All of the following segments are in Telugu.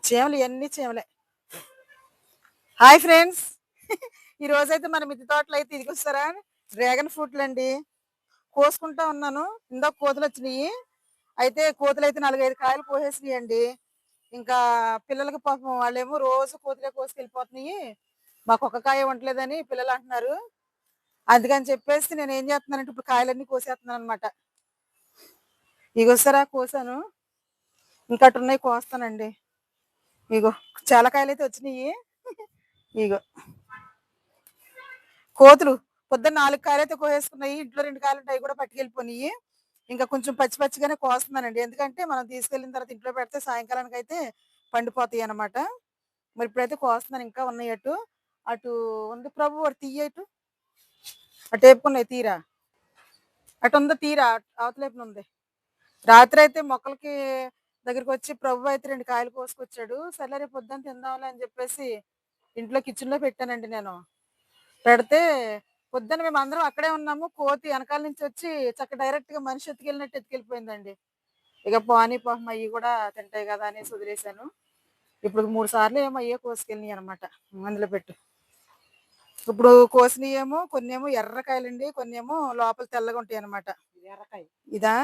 చీమలు ఇవన్నీ చీమలే. Hi friends. ఈ రోజైతే మన మిద్దె తోటలో అయితే ఇదిగొస్తారా డ్రాగన్ ఫ్రూట్లు అండి. కోసుకుంటా ఉన్నాను. ఇందాక కోతులు వచ్చినాయి. అయితే కోతులు అయితే 4-5 కాయలు కోసేసినాయి అండి. ఇంకా పిల్లలకి పాపం వాళ్ళేమో రోజు కోతులే కోసుకెళ్ళిపోతున్నాయి, మాకు ఒక్క కాయ ఉండలేదని పిల్లలు అంటున్నారు. అందుకని చెప్పేసి నేను ఏం చేస్తున్నానంటే ఇప్పుడు కాయలన్నీ కోసేస్తున్నాను అనమాట. ఇగొస్తారా కోసాను, ఇంకా అటున్నాయి కోస్తానండి. ఇగో చాలా కాయలు అయితే వచ్చినాయి. ఇగో కోతులు పొద్దున్న 4 కాయలైతే కోసేసుకున్నాయి. ఇంట్లో 2 కాయలు ఉంటాయి, కూడా పట్టుకెళ్ళిపోయినాయి. ఇంకా కొంచెం పచ్చి పచ్చిగానే కోస్తున్నానండి, ఎందుకంటే మనం తీసుకెళ్ళిన తర్వాత ఇంట్లో పెడితే సాయంకాలానికి అయితే పండిపోతాయి అనమాట. మరి ఇప్పుడైతే కోస్తున్నాను, ఇంకా ఉన్నాయి అటు అటు ఉంది ప్రభు, అటు తీయటు అటు వేపుకున్నాయి తీరా, అటు ఉందో తీరా అవతలేపున ఉంది. రాత్రి అయితే మొక్కలకి దగ్గరికి వచ్చి ప్రభు అయితే 2 కాయలు కోసుకొచ్చాడు. సరే రేపు పొద్దున్న తిందాంలే అని చెప్పేసి ఇంట్లో కిచెన్ లో పెట్టానండి నేను. పెడితే పొద్దున్న మేము అందరం అక్కడే ఉన్నాము, కోతి వెనకాల నుంచి వచ్చి డైరెక్ట్ గా మనిషి ఎత్తుకెళ్ళినట్టు ఎత్తుకెళ్ళిపోయిందండి. ఇక పానీ పాపం అయ్యి కూడా తింటాయి కదా అనేసి వదిలేశాను. ఇప్పుడు 3 సార్లు ఏమో అయ్యే కోసుకెళ్ళినాయి అనమాట. అందులో పెట్టు. ఇప్పుడు కోసినవి ఏమో కొన్ని ఏమో ఎర్రకాయలండి, కొన్ని ఏమో లోపల తెల్లగా ఉంటాయి అనమాట. ఎర్రకాయ ఇదా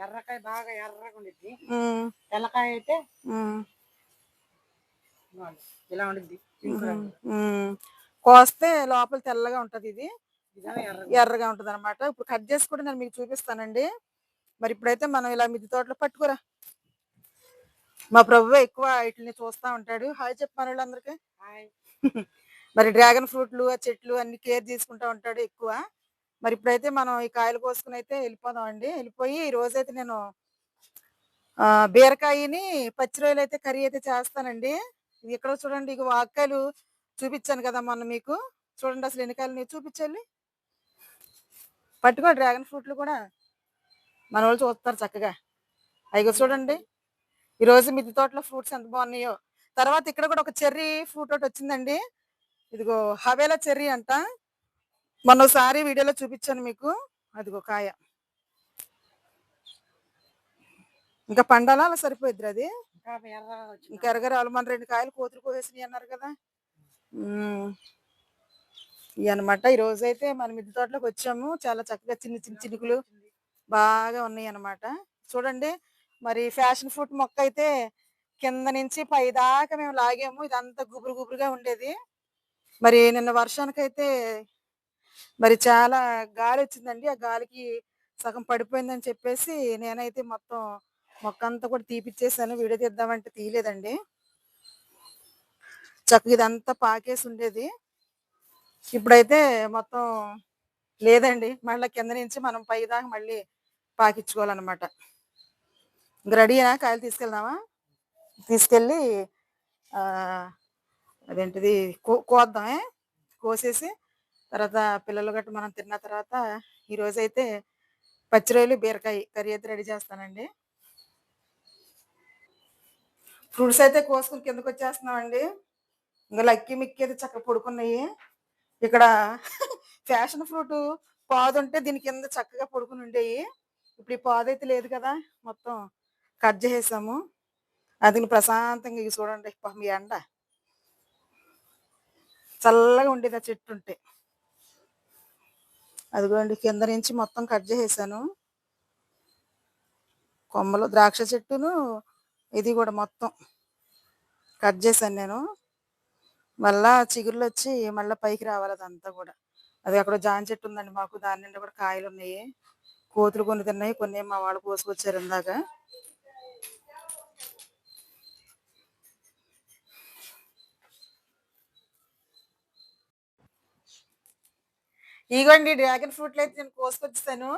ఎర్రకాయ బాగా ఎర్రగా ఉండిద్ది. ఉమ్, తెల్లకాయ అయితే ఉమ్, ఇలా ఉండిద్ది. కోస్తే లోపల తెల్లగా ఉంటది, ఇది ఇదేమో ఎర్రగా ఎర్రగా ఉంటది అనమాట. ఇప్పుడు కట్ చేసి కూడా నేను మీకు చూపిస్తానండి. మరి ఇప్పుడైతే మనం ఇలా మిద్దె తోటలో పట్టుకోరా. మా ప్రభు ఎక్కువ వీటిని చూస్తా ఉంటాడు. హాయ్ చెప్పాను వాళ్ళందరికీ. హాయ్. మరి డ్రాగన్ ఫ్రూట్లు ఆ చెట్లు అన్ని కేర్ తీసుకుంటా ఉంటాడు ఎక్కువ. మరి ఇప్పుడైతే మనం ఈ కాయలు కోసుకుని అయితే వెళ్ళిపోదాం అండి. వెళ్ళిపోయి ఈ రోజైతే నేను బీరకాయని పచ్చి రొయ్యలు అయితే కర్రీ అయితే చేస్తానండి. ఇది ఎక్కడో చూడండి, ఇక వాక్కాయలు చూపించాను కదా మొన్న మీకు. చూడండి అసలు ఎన్ని కాయలు చూపించాలి. పట్టుకో డ్రాగన్ ఫ్రూట్లు కూడా మన వాళ్ళు చూస్తారు చక్కగా. అయ్యో చూడండి ఈరోజు మిద్దె తోటలో ఫ్రూట్స్ ఎంత బాగున్నాయో. తర్వాత ఇక్కడ కూడా ఒక చెర్రీ ఫ్రూట్ ఒకటి వచ్చిందండి. ఇదిగో హవేలా చెర్రీ అంట. మొన్నసారి వీడియోలో చూపించాను మీకు. అదిగో కాయ ఇంకా పండాలా అలా సరిపోయిద్ది అది. ఇంకా ఎరగరాలు మన 2 కాయలు కోతులు కోసేసినాయి అన్నారు కదా. ఇవి అనమాట. ఈ రోజు అయితే మన మిద్దె తోటలోకి వచ్చాము. చాలా చక్కగా చిన్న చిన్న చినుకులు బాగా ఉన్నాయి అన్నమాట. చూడండి మరి ఫ్యాషన్ ఫ్రూట్ మొక్క అయితే కింద నుంచి పై దాకా మేము లాగాము. ఇదంతా గుబురు గుబురుగా ఉండేది. మరి నిన్న వర్షానికైతే మరి చాలా గాలి వచ్చిందండి. ఆ గాలికి సగం పడిపోయిందని చెప్పేసి నేనైతే మొత్తం మొక్క అంతా కూడా తీపిచ్చేసాను. వీడియో తీద్దామంటే తీయలేదండి. చక్కగా ఇదంతా పాకేసి ఉండేది. ఇప్పుడైతే మొత్తం లేదండి, మళ్ళీ కింద నుంచి మనం పై దాకా మళ్ళీ పాకించుకోవాలన్నమాట. ఇంక రెడీనా కాయలు తీసుకెళ్దామా? తీసుకెళ్ళి అదేంటిది కోద్దామే. కోసేసి తర్వాత పిల్లలు గట్ట మనం తిన్న తర్వాత ఈరోజైతే పచ్చిరొయ్యలు బీరకాయ కర్రీ అయితే రెడీ చేస్తానండి. ఫ్రూట్స్ అయితే కోసుకుని కిందకు వచ్చేస్తున్నామండి. ఇంకా లక్కీ మిక్కీ అయితే చక్కగా పడుకున్నాయి. ఇక్కడ ఫ్యాషన్ ఫ్రూట్ పాదు ఉంటే దీని కింద చక్కగా పడుకుని ఉండేవి. ఇప్పుడు ఈ పాదు అయితే లేదు కదా, మొత్తం కట్ చేసేసాము. అది ప్రశాంతంగా ఇవి చూడండి, పాపం ఎండ చల్లగా ఉండేది ఆ చెట్టు ఉంటే. అదిగోండి కింద నుంచి మొత్తం కట్ చేసేసాను. కొమ్మలు ద్రాక్ష చెట్టును ఇది కూడా మొత్తం కట్ చేశాను నేను. మళ్ళా చిగురులు వచ్చి మళ్ళీ పైకి రావాలి అదంతా కూడా. అది అక్కడ జాన్ చెట్టు ఉందండి మాకు, దాని నిండా కూడా కాయలు ఉన్నాయి. కోతులు కొన్ని తిన్నాయి, కొన్ని మా వాళ్ళు కోసుకొచ్చారు ఇందాక. ఇగోండి డ్రాగన్ ఫ్రూట్లు అయితే నేను కోసుకొచ్చాను.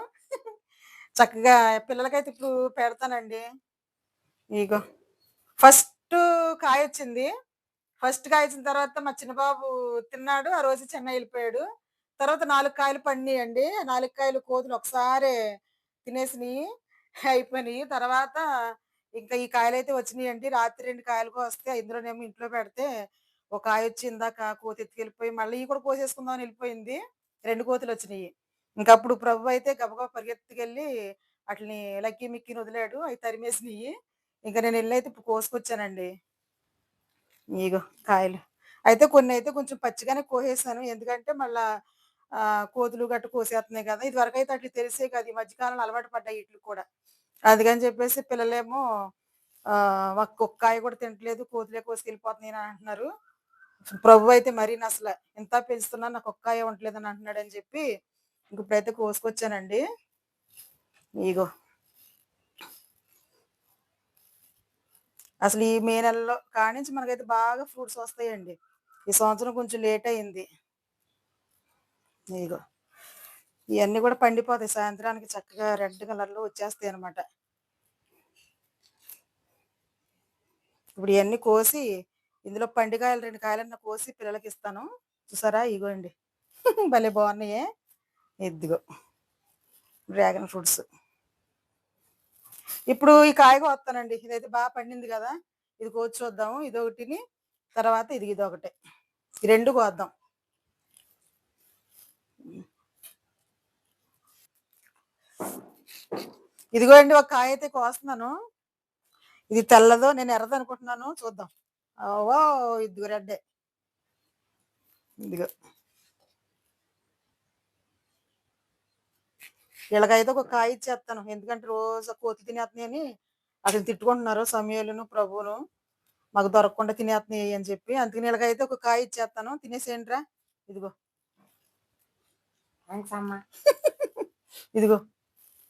చక్కగా పిల్లలకైతే ఇప్పుడు పెడతానండి. ఇగో ఫస్ట్ కాయ వచ్చింది. ఫస్ట్ కాయ వచ్చిన తర్వాత మా చిన్నబాబు తిన్నాడు. ఆ రోజు చెన్నై వెళ్ళిపోయాడు. తర్వాత 4 కాయలు పండియండి. 4 కాయలు కోతులు ఒకసారి తినేసినాయి, అయిపోయినాయి. తర్వాత ఇంకా ఈ కాయలు అయితే వచ్చినాయండి. రాత్రి 2 కాయలు వస్తే ఇందులోనేమో ఇంట్లో పెడితే ఒక కాయ వచ్చి ఇందాక కోతి ఎత్తుకెళ్ళిపోయి మళ్ళీ ఇవి కూడా కోసేసుకుందామని వెళ్ళిపోయింది. 2 కోతులు వచ్చినాయి. ఇంకా అప్పుడు ప్రభు అయితే గబగబా పరిగెత్తుకెళ్ళి అట్లని లక్కీ మిక్కీని వదిలాడు, అవి తరిమేసినాయి. ఇంకా నేను వెళ్ళి అయితే ఇప్పుడు కోసుకొచ్చానండి. ఇగో కాయలు. అయితే కొన్ని అయితే కొంచెం పచ్చిగానే కోసేసాను. ఎందుకంటే మళ్ళా కోతులు గట్ట కోసేస్తున్నాయి కదా! ఇదివరకైతే అట్లా తెలిసేవి కాదు. ఈ మధ్య కాలంలో అలవాటు పడ్డాయి ఈట్లికి కూడా. అందుకని చెప్పేసి పిల్లలేమో ఒక్కొక్క కాయ కూడా తింటలేదు. కోతులే కోసుకెళ్ళిపోతున్నాయి అని అంటున్నారు. ప్రభువైతే మరీనసల ఇంత పెంచుతున్నా నాకు ఒక్క కాయ ఉండట్లేదని అంటున్నాడని చెప్పి ఇంక ఇప్పుడైతే కోసుకొచ్చానండి. ఇగో అసలు ఈ మే నెలలో కానించి మనకైతే బాగా ఫ్రూట్స్ వస్తాయండి. ఈ సంవత్సరం కొంచెం లేట్ అయింది. ఇగో ఇయన్నీ కూడా పండిపోతాయి. సాయంత్రానికి చక్కగా రెడ్ కలర్‌లో వచ్చేస్తాయన్నమాట. ఇప్పుడు ఇయన్నీ కోసి ఇందులో పండికాయలు 2 కాయలన్నా కోసి పిల్లలకిస్తాను. చూసారా? ఇగోండి. భలే బాగున్నాయే. ఇదిగో డ్రాగన్ ఫ్రూట్స్. ఇప్పుడు ఈ కాయ కోత్తానండి. ఇదైతే బాగా పండింది కదా! ఇది కోసి చూద్దాము. ఇదొకటిని తర్వాత ఇదొకటి. ఈ 2 కోద్దాం. ఇదిగో అండి ఒక కాయ అయితే కోస్తున్నాను. ఇది తెల్లదో నేను ఎర్రదనుకుంటున్నాను. చూద్దాం. ఓ ఇదిగో రెడ్డే. ఇదిగో. వీళ్ళకైతే ఒక కాయ ఇచ్చేస్తాను. ఎందుకంటే రోజు కోతి తినేస్తున్నాయని అసలు తిట్టుకుంటున్నారు సమయాలును, ప్రభువును. మాకు దొరకకుండా తినేస్తున్నాయి అని చెప్పి. అందుకని వీళ్ళకైతే ఒక కాయ ఇచ్చేస్తాను. తినేసేయండిరా. ఇదిగో. థాంక్స్ అమ్మా. ఇదిగో.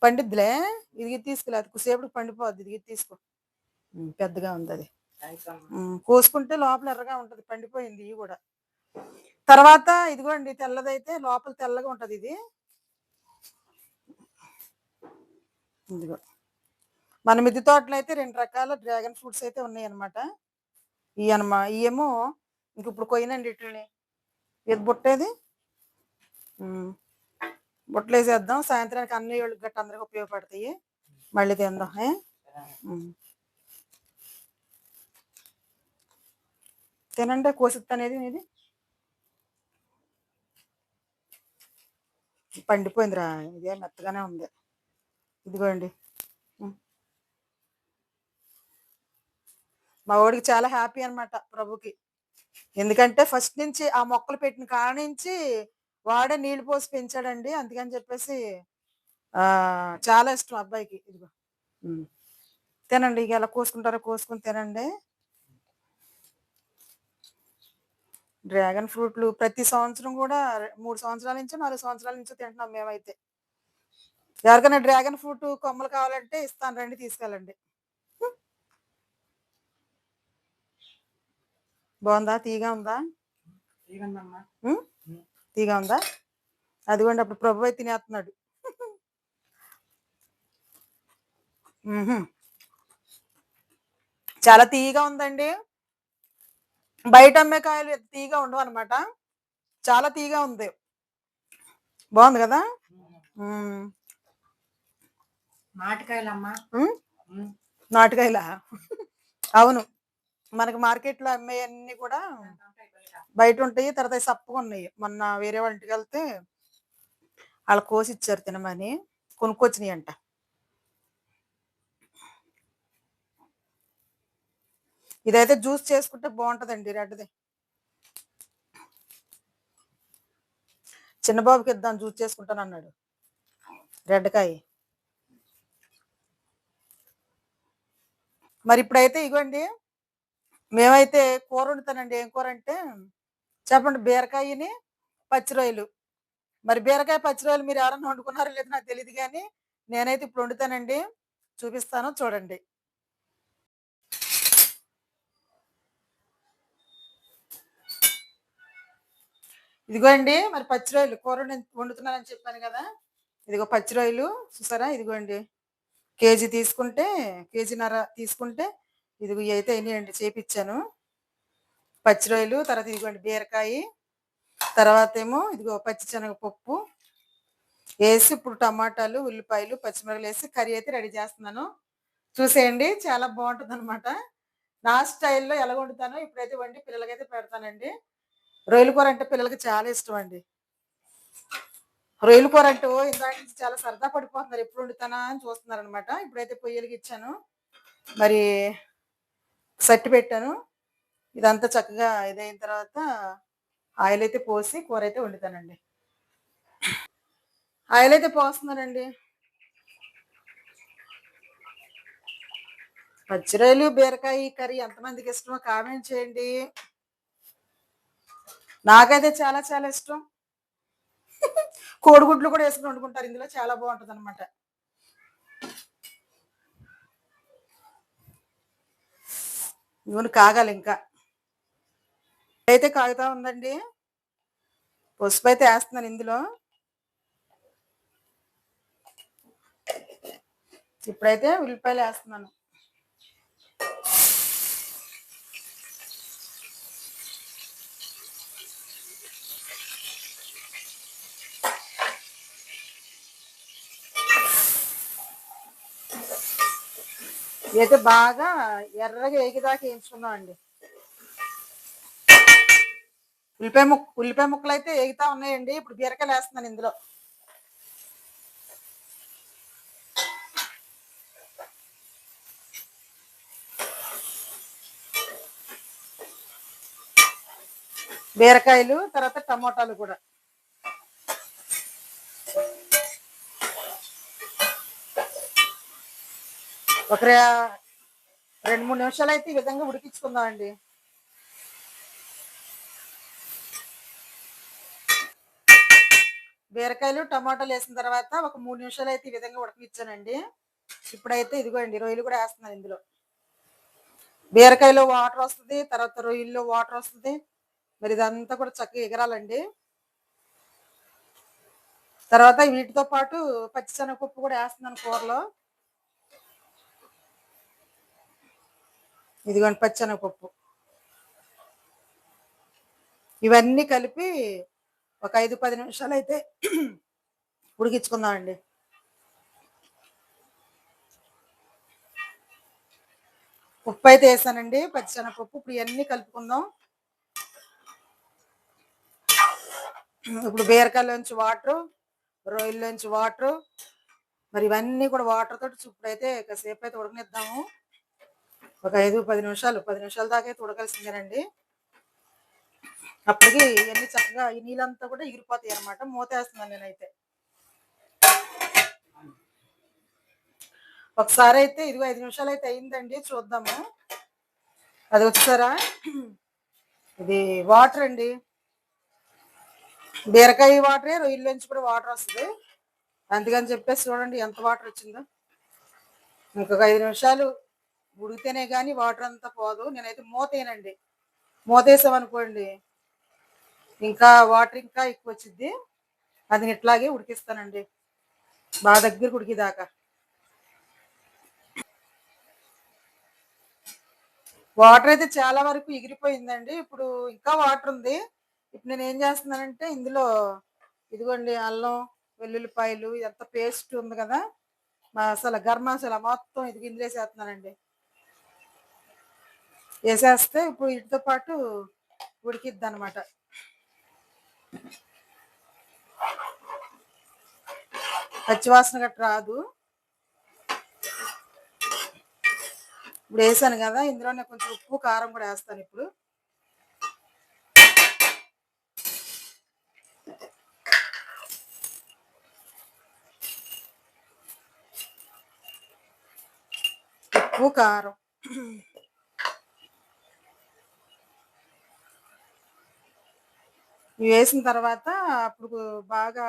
పండిద్దిలే. ఇది తీసుకులే. అది కొద్దిసేపటికి పండిపోద్ది. ఇది తీసుకో. పెద్దగా ఉంది అది. థాంక్స్ అమ్మా. కోసుకుంటే లోపల ఎర్రగా ఉంటది. పండిపోయింది ఇవి కూడా. తర్వాత ఇదిగోండి తెల్లదైతే లోపల తెల్లగా ఉంటది ఇది. ఇదిగో. మన మిద్దె తోటలో అయితే 2 రకాల డ్రాగన్ ఫ్రూట్స్ అయితే ఉన్నాయన్నమాట. ఇయేమో ఇంక ఇప్పుడు కొయ్యనండి ఈటిల్ని. ఇది బుట్టేది? బుట్టలేసేద్దాం. సాయంత్రానికి అన్నయ్యోళ్ళకి గట్ట అందరికి ఉపయోగపడతాయి. మళ్ళీ తిందాం. తినండి కోసిత్తనేది నీది. పండిపోయిందిరా. ఇదే మెత్తగానే ఉంది. ఇదిగోండి. మా వాడికి చాలా హ్యాపీ అనమాట ప్రభుకి. ఎందుకంటే ఫస్ట్ నుంచి ఆ మొక్కలు పెట్టిన కాడ్నించి వాడే నీళ్లు పోసి పెంచాడండి. అందుకని చెప్పేసి చాలా ఇష్టం అబ్బాయికి. ఇదిగో. తినండి. ఇక ఎలా కోసుకుంటారో కోసుకొని తినండి. డ్రాగన్ ఫ్రూట్లు ప్రతి సంవత్సరం కూడా 3 సంవత్సరాల నుంచో 4 సంవత్సరాల నుంచో తింటున్నాం మేమైతే. ఎవరికైనా డ్రాగన్ ఫ్రూట్ కొమ్మలు కావాలంటే ఇస్తాను రండి తీసుకెళ్ళండి. బాగుందా? తీగా ఉందా? తీగందమ్మా. తీగా ఉందా? అదిగోండి అప్పుడు ప్రభు అయితే తినేస్తున్నాడు. చాలా తీయగా ఉందండి. బయట అమ్మే కాయలు తీయగా ఉండవు అనమాట. చాలా తీయగా ఉంది. బాగుంది కదా? నాటుకాయలమ్మా. నాటుకాయలా? అవును. మనకి మార్కెట్లో అమ్మేయన్నీ కూడా బయట ఉంటాయి. తర్వాత సప్పగా ఉన్నాయి. మొన్న వేరే వాళ్ళ ఇంటికి వెళ్తే వాళ్ళు కోసి ఇచ్చారు తినమని. కొనుక్కొచ్చినాయి అంట. ఇదైతే జ్యూస్ చేసుకుంటే బాగుంటదండి రెడ్ది. చిన్న బాబుకి ఇద్దాం జ్యూస్ చేసుకుంటాను అన్నాడు. రెడ్ కాయ. మరి ఇప్పుడైతే ఇగోండి మేమైతే కూర వండుతానండి. ఏం కూర అంటే చెప్పండి. బీరకాయని పచ్చి రొయ్యలు. మరి బీరకాయ పచ్చి రొయ్యలు మీరు ఎవరన్నా వండుకున్నారో లేదో నాకు తెలియదు కానీ నేనైతే ఇప్పుడు వండుతానండి. చూపిస్తాను చూడండి. ఇదిగో అండి మరి పచ్చి రొయ్యలు కూర వండుతున్నానని చెప్పాను కదా. ఇదిగో పచ్చి రొయ్యలు చూసారా? ఇదిగోండి కేజీ తీసుకుంటే కేజీన్నర తీసుకుంటే ఇదిగో ఇవి అయితే అయినాయండి చేపిచ్చాను. పచ్చి రొయ్యలు తర్వాత ఇదిగోండి బీరకాయ తర్వాత ఏమో ఇదిగో పచ్చి శనగపప్పు వేసి ఇప్పుడు టమాటాలు ఉల్లిపాయలు పచ్చిమిరపకాయలు వేసి కర్రీ అయితే రెడీ చేస్తున్నాను. చూసేయండి చాలా బాగుంటుంది అనమాట. నా స్టైల్లో ఎలా వండుతానో ఇప్పుడైతే వండి పిల్లలకైతే పెడతానండి. రొయ్యల కూర అంటే పిల్లలకి చాలా ఇష్టం అండి. రొయ్యల కూర అంటే ఇందాక నుంచి చాలా సరదా పడిపోతున్నారు. ఎప్పుడు వండుతానా అని చూస్తున్నారు అనమాట. ఇప్పుడైతే పొయ్యలకి ఇచ్చాను. మరి సట్టి పెట్టాను. ఇదంతా చక్కగా ఇదైన తర్వాత ఆయిల్ అయితే పోసి కూర అయితే వండుతానండి. ఆయిల్ అయితే పోస్తున్నానండి. పచ్చిరొయ్యలు, బీరకాయ కర్రీ ఎంతమందికి ఇష్టమో కామెంట్ చేయండి. నాకైతే చాలా చాలా ఇష్టం. కోడిగుడ్లు కూడా వేసుకుని వండుకుంటారు ఇందులో, చాలా బాగుంటుంది అనమాట. నూనె కాగాలి ఇంకా. అయితే కాగుతా ఉందండి. పసుపు అయితే వేస్తున్నాను ఇందులో. ఇప్పుడైతే ఉల్లిపాయలు వేస్తున్నాను. ఇదైతే బాగా ఎర్రగా ఏగిదాకా వేయించుకుందాం అండి. ఉల్లిపాయ ముక్కలు అయితే ఏగుతా ఉన్నాయండి. ఇప్పుడు బీరకాయలు వేస్తున్నాను ఇందులో. బీరకాయలు తర్వాత టమోటాలు కూడా. ఒక 2-3 నిమిషాలు అయితే ఈ విధంగా ఉడికించుకుందాం అండి. బీరకాయలు టమాటాలు వేసిన తర్వాత ఒక 3 నిమిషాలు అయితే ఈ విధంగా ఉడకనిచ్చానండి. ఇప్పుడైతే ఇదిగోండి రొయ్యలు కూడా వేస్తున్నాను ఇందులో. బీరకాయలో వాటర్ వస్తుంది, తర్వాత రొయ్యల్లో వాటర్ వస్తుంది. మరి ఇదంతా కూడా చక్కగా ఎగరాలండి. తర్వాత వీటితో పాటు పచ్చిశనగపప్పు కూడా వేస్తున్నాను కూరలో. ఇదిగోండి పచ్చిశనగపప్పు. ఇవన్నీ కలిపి ఒక 5-10 నిమిషాలు అయితే ఉడికించుకుందాం అండి. ఉప్పు అయితే వేసానండి, పచ్చిశనగపప్పు. ఇప్పుడు ఇవన్నీ కలుపుకుందాం. ఇప్పుడు బీరకాయలోంచి వాటరు, రొయ్యల్లోంచి వాటరు, మరి ఇవన్నీ కూడా వాటర్ తోటి ఇప్పుడైతే కాసేపు అయితే ఉడకనిద్దాము. ఒక 5-10 నిమిషాలు, 10 నిమిషాల దాకా అయితే ఉడకాల్సిందేనండి. అప్పటికి ఇవన్నీ చక్కగా ఈ నీళ్ళంతా కూడా ఎగిరిపోతాయి అనమాట. మూతేస్తున్నాను నేనైతే. ఒకసారి అయితే ఇదిగో 5 నిమిషాలు అయితే అయిందండి, చూద్దాము. అది వచ్చారా, ఇది వాటర్ అండి. బీరకాయ వాటరే, రొయ్యల్లోంచి కూడా వాటర్ వస్తుంది. అందుకని చెప్పేసి చూడండి ఎంత వాటర్ వచ్చిందో. ఇంకొక 5 నిమిషాలు ఉడికితేనే కానీ వాటర్ అంతా పోదు. నేనైతే మూతేనండి. మూతేసామనుకోండి ఇంకా వాటర్ ఇంకా ఎక్కువ వచ్చింది. అది ఇట్లాగే ఉడికిస్తానండి బాగా దగ్గరకు ఉడికిదాకా. వాటర్ అయితే చాలా వరకు ఎగిరిపోయిందండి. ఇప్పుడు ఇంకా వాటర్ ఉంది. ఇప్పుడు నేను ఏం చేస్తున్నానంటే ఇందులో ఇదిగోండి అల్లం, వెల్లుల్లిపాయలు ఎంత పేస్ట్ ఉంది కదా, మసాలా, గరం మసాలా మొత్తం ఇది ఇందులో వేసేస్తున్నానండి. వేసేస్తే ఇప్పుడు వీటితో పాటు ఉడికిద్ది అనమాట. పచ్చివాసన గట్రా రాదు. ఇప్పుడు వేసాను కదా, ఇందులోనే కొంచెం ఉప్పు కారం కూడా వేస్తాను ఇప్పుడు. ఉప్పు కారం ఇవి వేసిన తర్వాత అప్పుడు బాగా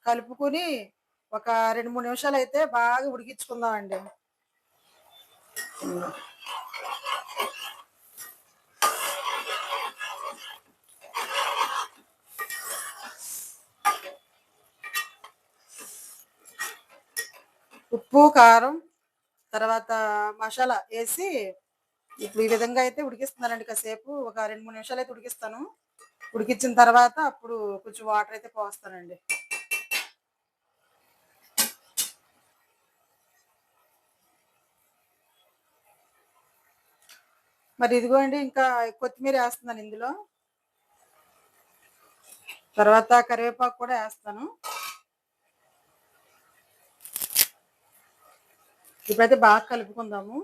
కలుపుకొని ఒక 2-3 నిమిషాలు అయితే బాగా ఉడికించుకుందాం అండి. ఉప్పు కారం తర్వాత మసాలా వేసి ఇప్పుడు ఈ విధంగా అయితే ఉడికిస్తున్నానండి. కాసేపు ఒక 2-3 నిమిషాలు అయితే ఉడికిస్తాను. ఉడికించిన తర్వాత అప్పుడు కొంచెం వాటర్ అయితే పోస్తానండి. మరి ఇదిగోండి ఇంకా కొత్తిమీర వేస్తున్నాను ఇందులో. తర్వాత కరివేపాకు కూడా వేస్తాను. ఇప్పుడైతే బాగా కలుపుకుందాము.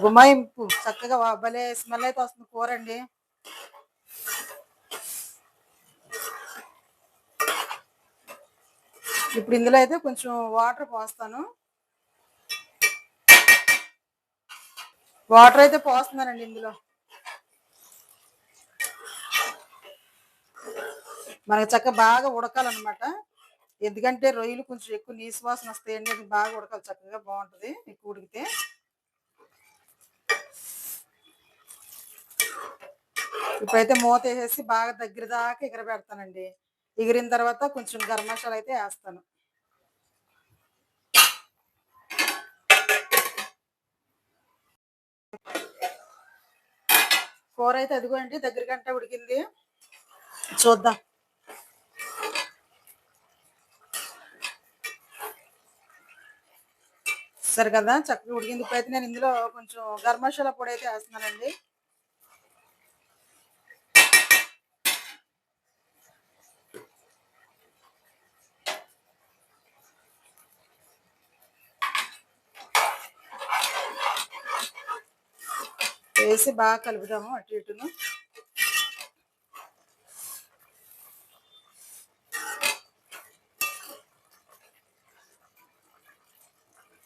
గుమాయింపు చక్కగా భలే స్మెల్ అయితే వస్తుంది కూర అండి. ఇప్పుడు ఇందులో అయితే కొంచెం వాటర్ పోస్తాను. వాటర్ అయితే పోస్తున్నానండి ఇందులో. మనకి చక్కగా బాగా ఉడకాలన్నమాట. ఎందుకంటే రొయ్యలు కొంచెం ఎక్కువ నీసు వాసన వస్తాయండి. అది బాగా ఉడకాలి, చక్కగా బాగుంటుంది ఎక్కువ ఉడికితే. ఇప్పుడైతే మూత వేసేసి బాగా దగ్గర దాకా ఎగరబెడతానండి. ఎగిరిన తర్వాత కొంచెం గరం మసాలా అయితే వేస్తాను. కూర అయితే అదిగోండి దగ్గర గంట ఉడికింది, చూద్దాం. సరే కదా, చక్కగా ఉడికింది. ఇప్పుడైతే నేను ఇందులో కొంచెం గరం మసాలా పొడి అయితే వేస్తున్నానండి. వేసి బాగా కలుపుదాము అటు ఇటును.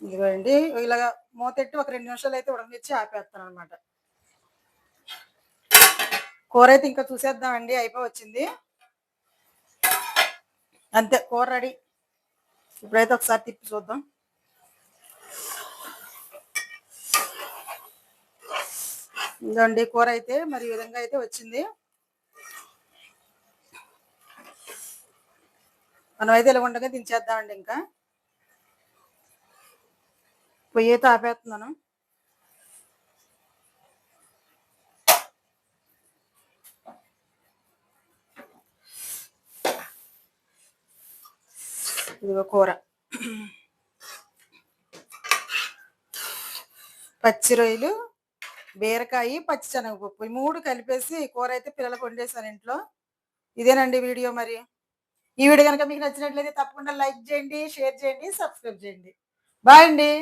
ఇదిగోండి ఇలాగా మూతెట్టి ఒక 2 నిమిషాలు అయితే ఉడకనిచ్చి ఆపేస్తాను అనమాట. కూర అయితే ఇంకా చూసేద్దామండి, అయిపోయి వచ్చింది. అంతే, కూర రెడీ. ఇప్పుడైతే ఒకసారి తిప్పి చూద్దాం. ఇదండి కూర అయితే మరి ఈ విధంగా అయితే వచ్చింది. మనం అయితే ఇలా ఉండగా దించేద్దామండి. ఇంకా పొయ్యి అయితే ఆపేస్తున్నాను. ఇదిగో కూర, పచ్చి రొయ్యలు, బీరకాయ, పచ్చి శనగపప్పు, ఈ 3 కలిపేసి కూర అయితే పిల్లలకు వండేసాను ఇంట్లో. ఇదేనండి వీడియో. మరి ఈ వీడియో కనుక మీకు నచ్చినట్లయితే తప్పకుండా లైక్ చేయండి, షేర్ చేయండి, సబ్స్క్రైబ్ చేయండి. బాయ్ అండి.